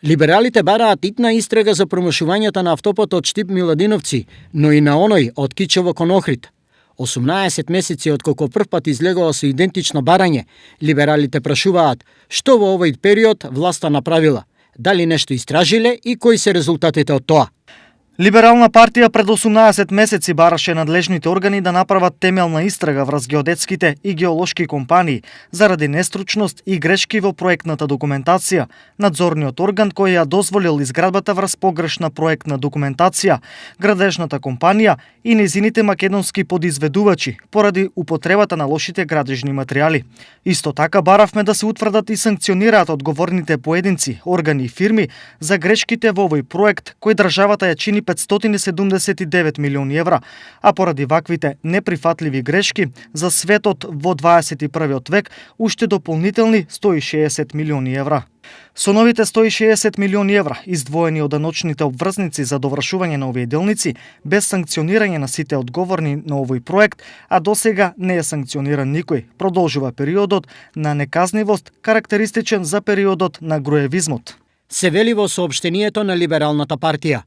Либералите бараат итна истрага за промашувањето на автопот од Штип Миладиновци, но и на оној од Кичево кон Охрид. 18 месеци откако првпат излегува со идентично барање, либералите прашуваат што во овој период власта направила, дали нешто истражиле и кои се резултатите од тоа. Либерална партија пред 18 месеци бараше надлежните органи да направат темелна истрага врз геодетските и геолошки компании заради нестручност и грешки во проектната документација. Надзорниот орган кој ја дозволил изградбата врз погрешна проектна документација, градежната компанија и незините македонски подизведувачи поради употребата на лошите градежни материјали. Исто така баравме да се утврдат и санкционираат одговорните поединци, органи и фирми за грешките во овој проект кој државата ја чини 579 милиони евра, а поради ваквите неприфатливи грешки за светот во 21 век уште дополнителни 160 милиони евра. Со новите 160 милиони евра, издвоени од даночните обврзници за довршување на овие делници, без санкционирање на сите одговорни на овој проект, а досега не е санкциониран никој, продолжува периодот на неказнивост, карактеристичен за периодот на груевизмот. Се вели во соопштението на Либералната партија.